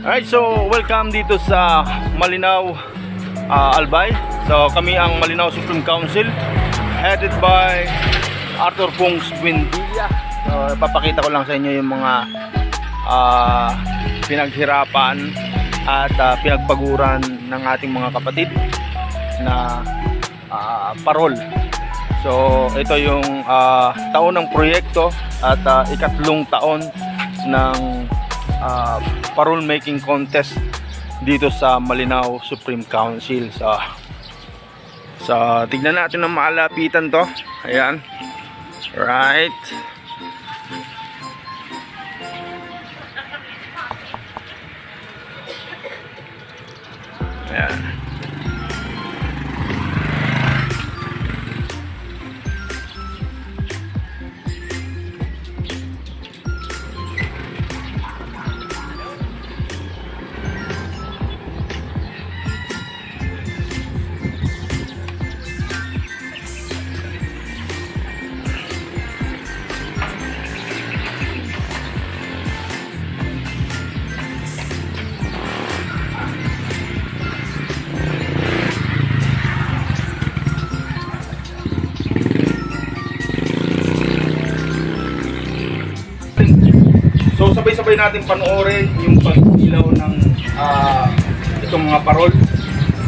Alright, so welcome dito sa Malinaw, Albay. So kami ang Malinaw Supreme Council, headed by Arthur Pongs Buendia. So ipapakita ko lang sa inyo yung mga pinaghirapan at pinagpaguran ng ating mga kapatid na parol. So ito yung taon ng proyekto at ikatlong taon ng parol making contest dito sa Malinaw Supreme Council. So tignan natin ang malapitan to. Ayan, right. Ayan. So sabay-sabay natin panoorin yung pag-ilaw ng itong mga parol.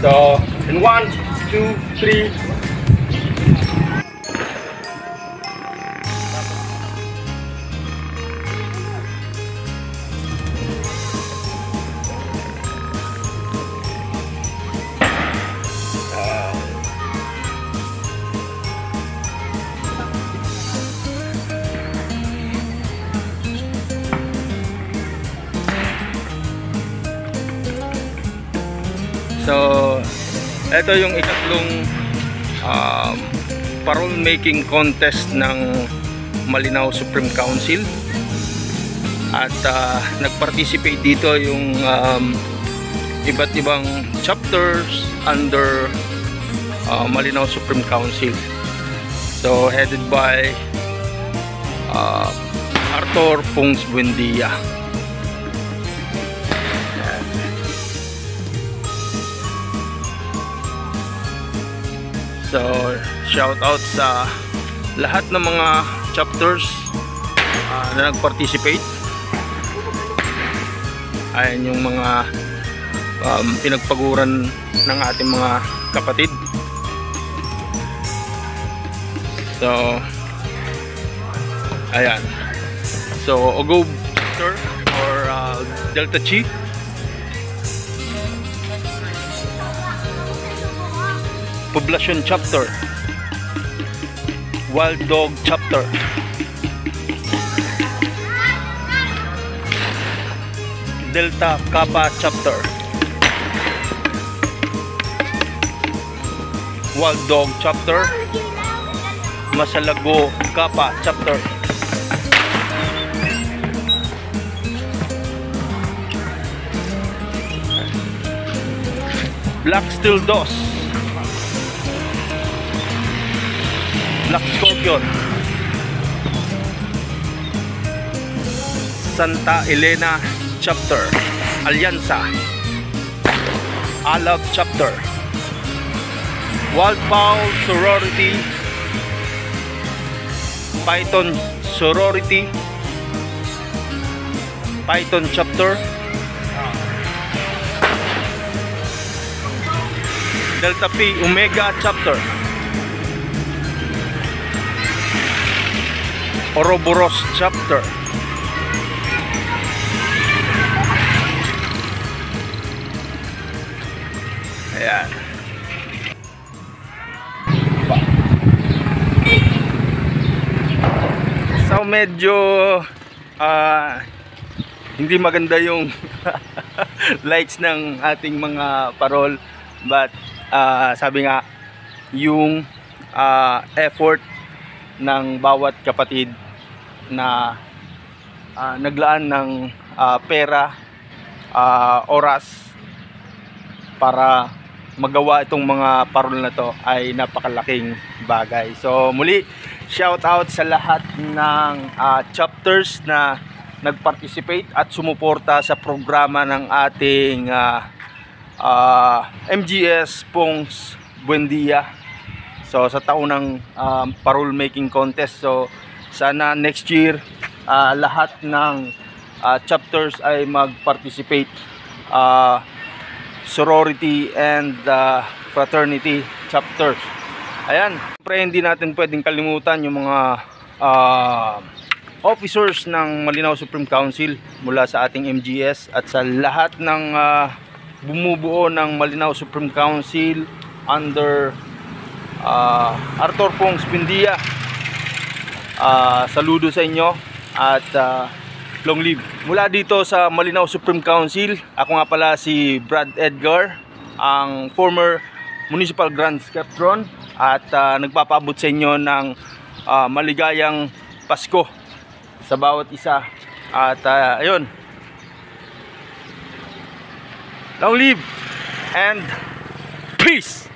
So in 1, 2, 3. So, ito yung ikatlong parol making contest ng Malinaw Supreme Council. At nag-participate dito yung iba't ibang chapters under Malinaw Supreme Council. So, headed by Arthur Pongs Buendia. So, shout out sa lahat ng mga chapters na nag-participate. Ayan yung mga pinagpaguran ng ating mga kapatid. So, ayan. So, Ogob chapter or Delta Chi. Poblacion chapter, Wild Dog chapter, Delta Kappa chapter, Wild Dog chapter, Masalago Kappa chapter, Black Steel Dos, Black Scorpion, Santa Elena chapter, Alianza, Alab chapter, Wild Fowl sorority, Python sorority, Python chapter, Delta Pi Omega chapter, Ouroboros chapter, ayan. So medyo hindi maganda yung lights ng ating mga parol. But sabi nga, yung effort ng bawat kapatid na naglaan ng pera, oras para magawa itong mga parol na to ay napakalaking bagay. So muli, shout out sa lahat ng chapters na nag-participate at sumuporta sa programa ng ating MGS Pongs Buendia. So sa taunang parol making contest. So sana next year lahat ng chapters ay mag-participate, sorority and fraternity chapters. Ayan, siyempre hindi natin pwedeng kalimutan yung mga officers ng Malinaw Supreme Council mula sa ating MGS at sa lahat ng bumubuo ng Malinaw Supreme Council under Arthur Pongs Buendia. Saludo sa inyo at long live. Mula dito sa Malinaw Supreme Council, ako nga pala si Brad Edgar, ang former Municipal Grand Sceptron, at nagpapaabot sa inyo ng maligayang Pasko sa bawat isa. At ayun, long live and peace!